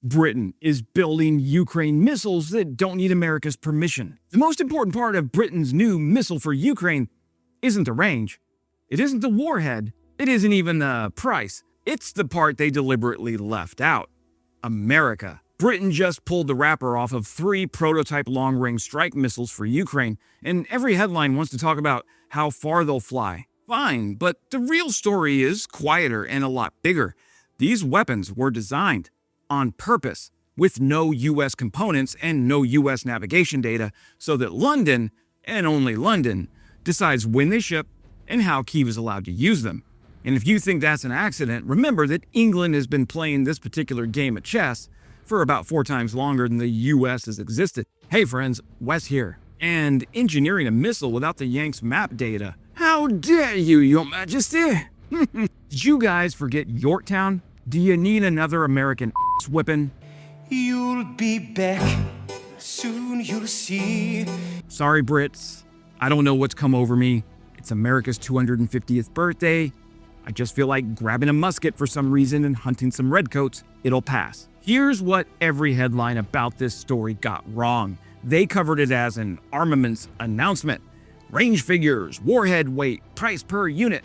Britain is building Ukraine missiles that don't need America's permission. The most important part of Britain's new missile for Ukraine isn't the range. It isn't the warhead. It isn't even the price. It's the part they deliberately left out. America. Britain just pulled the wrapper off of 3 prototype long-range strike missiles for Ukraine, and every headline wants to talk about how far they'll fly. Fine, but the real story is quieter and a lot bigger. These weapons were designed on purpose, with no U.S. components and no U.S. navigation data, so that London, and only London, decides when they ship and how Kyiv is allowed to use them. And if you think that's an accident, remember that England has been playing this particular game of chess for about 4 times longer than the U.S. has existed. Hey friends, Wes here. And engineering a missile without the Yanks map data. How dare you, your majesty? Did you guys forget Yorktown? Do you need another American whipping? You'll be back, soon you'll see. Sorry, Brits. I don't know what's come over me. It's America's 250th birthday. I just feel like grabbing a musket for some reason and hunting some redcoats. It'll pass. Here's what every headline about this story got wrong. They covered it as an armaments announcement. Range figures, warhead weight, price per unit.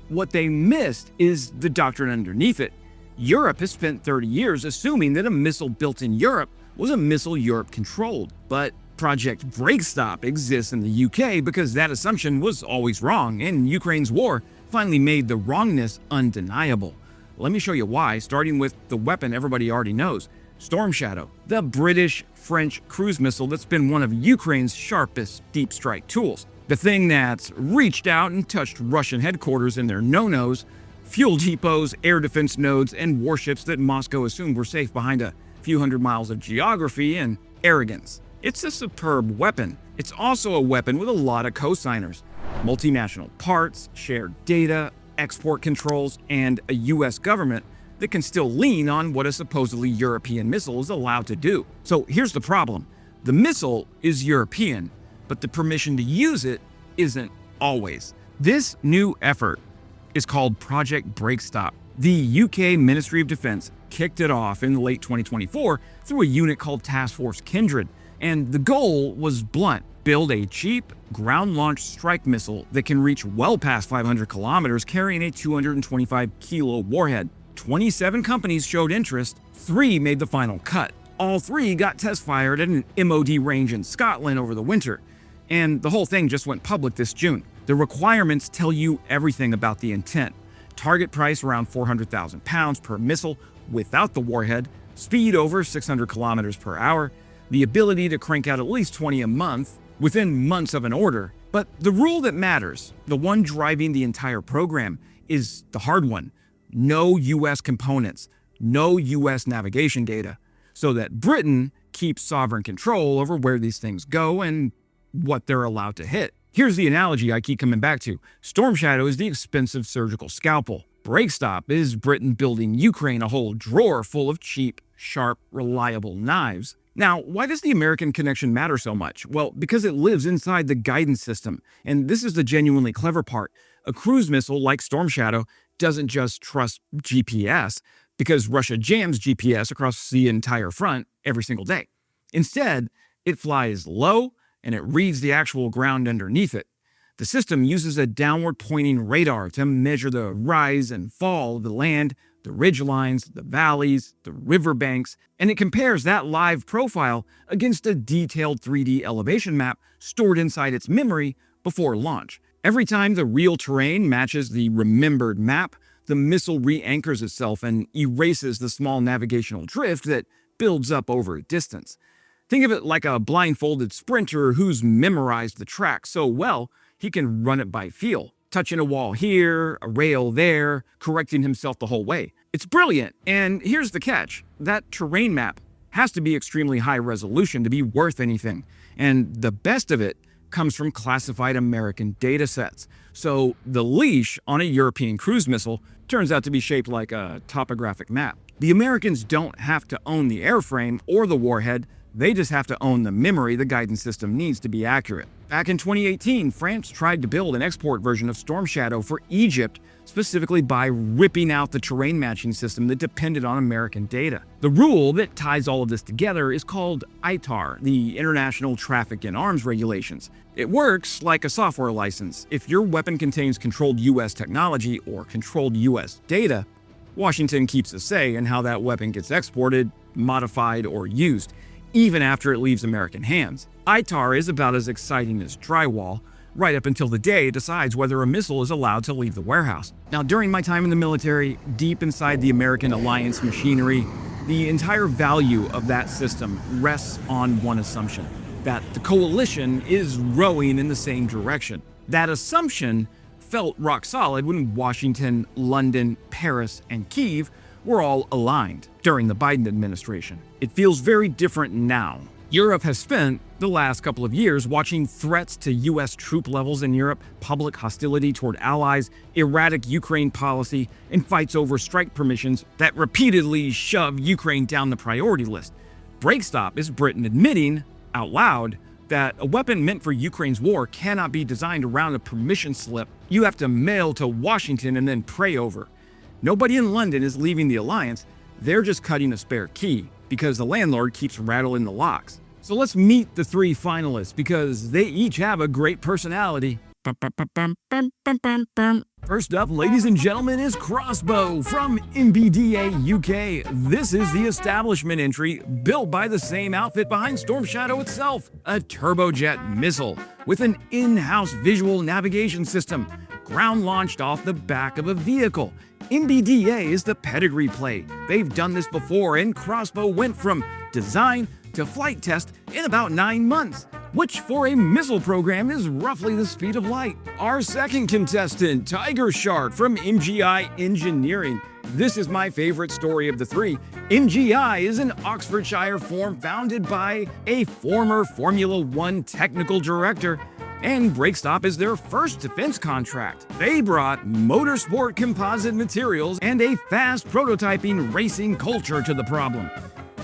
What they missed is the doctrine underneath it. Europe has spent 30 years assuming that a missile built in Europe was a missile Europe controlled. But Project Breakstop exists in the UK because that assumption was always wrong, and Ukraine's war finally made the wrongness undeniable. Let me show you why, starting with the weapon everybody already knows, Storm Shadow, the British-French cruise missile that's been one of Ukraine's sharpest deep strike tools. The thing that's reached out and touched Russian headquarters in their no-nos, fuel depots, air defense nodes, and warships that Moscow assumed were safe behind a few hundred miles of geography and arrogance. It's a superb weapon. It's also a weapon with a lot of cosigners. Multinational parts, shared data, export controls, and a US government that can still lean on what a supposedly European missile is allowed to do. So here's the problem. The missile is European, but the permission to use it isn't always. This new effort is called Project Breakstop. The UK Ministry of Defense kicked it off in late 2024 through a unit called Task Force Kindred, and the goal was blunt: build a cheap, ground-launched strike missile that can reach well past 500 kilometers carrying a 225-kilo warhead. 27 companies showed interest, 3 made the final cut. All 3 got test-fired at an MOD range in Scotland over the winter, and the whole thing just went public this June. The requirements tell you everything about the intent. Target price around £400,000 per missile without the warhead, speed over 600 kilometers per hour, the ability to crank out at least 20 a month within months of an order. But the rule that matters, the one driving the entire program, is the hard one. No US components, no US navigation data, so that Britain keeps sovereign control over where these things go and what they're allowed to hit. Here's the analogy I keep coming back to. Storm Shadow is the expensive surgical scalpel. Breakstop is Britain building Ukraine a whole drawer full of cheap, sharp, reliable knives. Now, why does the American connection matter so much? Well, because it lives inside the guidance system. And this is the genuinely clever part. A cruise missile like Storm Shadow doesn't just trust GPS, because Russia jams GPS across the entire front every single day. Instead, it flies low, and it reads the actual ground underneath it. The system uses a downward-pointing radar to measure the rise and fall of the land, the ridge lines, the valleys, the riverbanks, and it compares that live profile against a detailed 3D elevation map stored inside its memory before launch. Every time the real terrain matches the remembered map, the missile re-anchors itself and erases the small navigational drift that builds up over a distance. Think of it like a blindfolded sprinter who's memorized the track so well he can run it by feel, touching a wall here, a rail there, correcting himself the whole way. It's brilliant, and here's the catch. That terrain map has to be extremely high resolution to be worth anything, and the best of it comes from classified American datasets. So the leash on a European cruise missile turns out to be shaped like a topographic map. The Americans don't have to own the airframe or the warhead They just have to own the memory the guidance system needs to be accurate. Back in 2018, France tried to build an export version of Storm Shadow for Egypt, specifically by ripping out the terrain matching system that depended on American data. The rule that ties all of this together is called ITAR, the International Traffic in Arms Regulations. It works like a software license. If your weapon contains controlled U.S. technology or controlled U.S. data, Washington keeps a say in how that weapon gets exported, modified, or used, even after it leaves American hands. ITAR is about as exciting as drywall, right up until the day it decides whether a missile is allowed to leave the warehouse. Now, during my time in the military, deep inside the American alliance machinery, the entire value of that system rests on one assumption: that the coalition is rowing in the same direction. That assumption felt rock solid when Washington, London, Paris, and Kyiv were all aligned during the Biden administration. It feels very different now. Europe has spent the last couple of years watching threats to U.S. troop levels in Europe, public hostility toward allies, erratic Ukraine policy, and fights over strike permissions that repeatedly shove Ukraine down the priority list. Breakstop is Britain admitting, out loud, that a weapon meant for Ukraine's war cannot be designed around a permission slip you have to mail to Washington and then pray over. Nobody in London is leaving the alliance, they're just cutting a spare key, because the landlord keeps rattling the locks. So let's meet the three finalists, because they each have a great personality. First up, ladies and gentlemen, is Crossbow from MBDA UK. This is the establishment entry, built by the same outfit behind Storm Shadow itself, a turbojet missile with an in-house visual navigation system, ground-launched off the back of a vehicle. MBDA is the pedigree play. They've done this before, and Crossbow went from design to flight test in about 9 months, which for a missile program is roughly the speed of light. Our second contestant, Tiger Shark from MGI Engineering. This is my favorite story of the three. MGI is an Oxfordshire firm founded by a former Formula One technical director, and Breakstop is their first defense contract. They brought motorsport composite materials and a fast prototyping racing culture to the problem.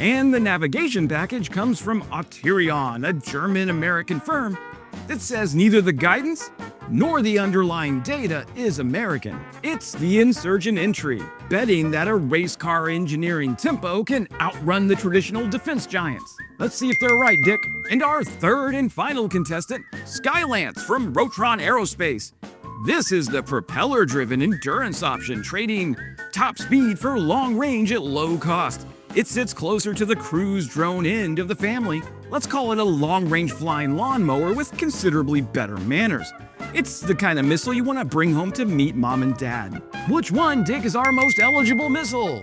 And the navigation package comes from Auterion, a German-American firm that says neither the guidance nor the underlying data is American. It's the insurgent entry, betting that a race car engineering tempo can outrun the traditional defense giants. Let's see if they're right, Dick. And our third and final contestant, Skylance from Rotron Aerospace. This is the propeller-driven endurance option, trading top speed for long range at low cost. It sits closer to the cruise drone end of the family. Let's call it a long-range flying lawnmower with considerably better manners. It's the kind of missile you want to bring home to meet mom and dad. Which one, Dick, is our most eligible missile?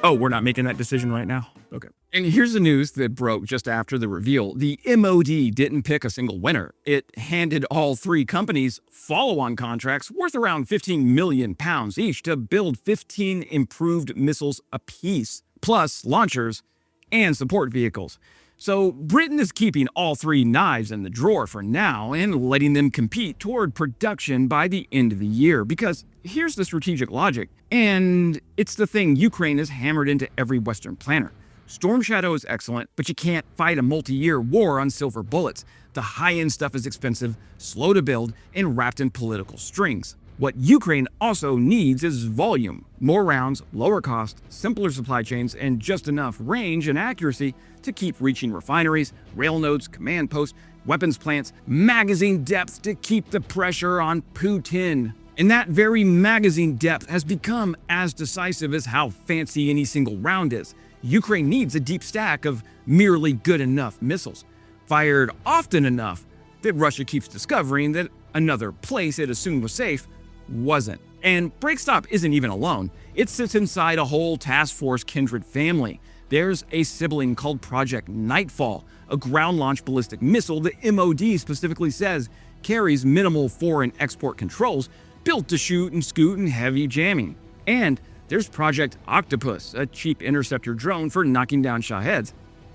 Oh, we're not making that decision right now? Okay. And here's the news that broke just after the reveal. The MOD didn't pick a single winner. It handed all three companies follow-on contracts worth around £15 million each to build 15 improved missiles apiece, plus launchers and support vehicles. So Britain is keeping all three knives in the drawer for now and letting them compete toward production by the end of the year, because here's the strategic logic, and it's the thing Ukraine has hammered into every Western planner. Storm Shadow is excellent, but you can't fight a multi-year war on silver bullets. The high-end stuff is expensive, slow to build, and wrapped in political strings. What Ukraine also needs is volume, more rounds, lower cost, simpler supply chains, and just enough range and accuracy to keep reaching refineries, rail nodes, command posts, weapons plants, magazine depth to keep the pressure on Putin. And that very magazine depth has become as decisive as how fancy any single round is. Ukraine needs a deep stack of merely good enough missiles, fired often enough that Russia keeps discovering that another place it assumed was safe wasn't. And Breakstop isn't even alone. It sits inside a whole task force kindred family. There's a sibling called Project Nightfall, a ground-launched ballistic missile the MOD specifically says carries minimal foreign export controls, built to shoot and scoot in heavy jamming. And there's Project Octopus, a cheap interceptor drone for knocking down Shaheds,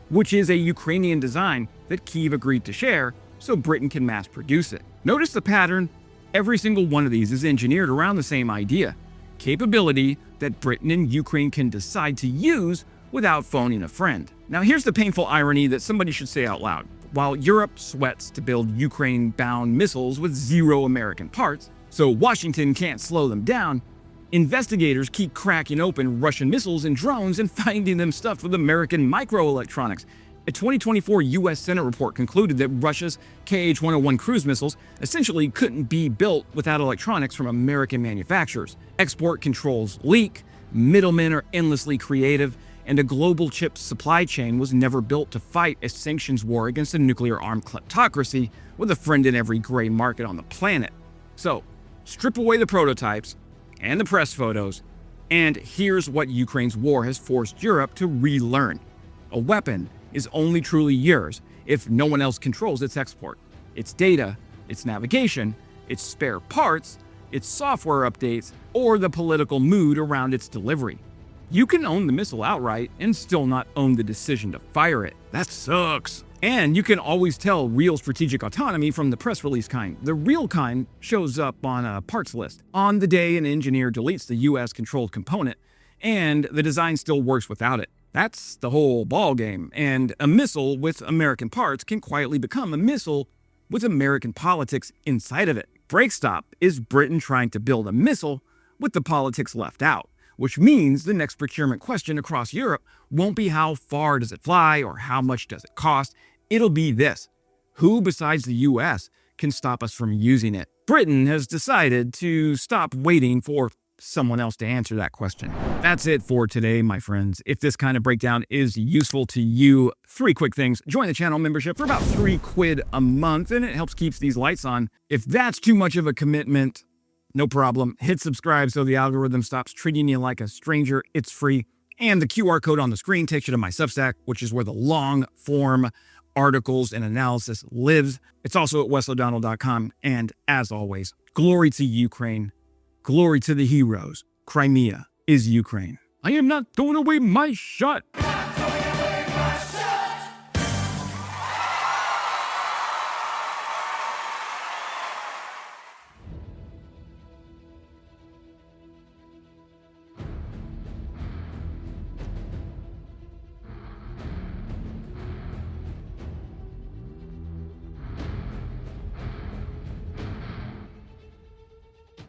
which is a Ukrainian design that Kyiv agreed to share so Britain can mass produce it. Notice the pattern. Every single one of these is engineered around the same idea: capability that Britain and Ukraine can decide to use without phoning a friend. Now here's the painful irony that somebody should say out loud. While Europe sweats to build Ukraine-bound missiles with zero American parts, so Washington can't slow them down, investigators keep cracking open Russian missiles and drones and finding them stuffed with American microelectronics. A 2024 U.S. Senate report concluded that Russia's KH-101 cruise missiles essentially couldn't be built without electronics from American manufacturers. Export controls leak, middlemen are endlessly creative, and a global chip supply chain was never built to fight a sanctions war against a nuclear-armed kleptocracy with a friend in every gray market on the planet. So, strip away the prototypes and the press photos, and here's what Ukraine's war has forced Europe to relearn. A weapon is only truly yours if no one else controls its export, its data, its navigation, its spare parts, its software updates, or the political mood around its delivery. You can own the missile outright and still not own the decision to fire it. That sucks. And you can always tell real strategic autonomy from the press release kind. The real kind shows up on a parts list on the day an engineer deletes the U.S. controlled component, and the design still works without it. That's the whole ball game. And a missile with American parts can quietly become a missile with American politics inside of it. Breakstop is Britain trying to build a missile with the politics left out, which means the next procurement question across Europe won't be how far does it fly or how much does it cost. It'll be this: who besides the U.S. can stop us from using it? Britain has decided to stop waiting for someone else to answer that question. That's it for today, my friends. If this kind of breakdown is useful to you, 3 quick things. Join the channel membership for about £3 a month, and it helps keeps these lights on. If that's too much of a commitment, no problem. Hit subscribe so the algorithm stops treating you like a stranger. It's free. And the QR code on the screen takes you to my Substack, which is where the long-form articles and analysis lives. It's also at weslodonald.com. And as always, glory to Ukraine. Glory to the heroes. Crimea is Ukraine. I am not throwing away my shot.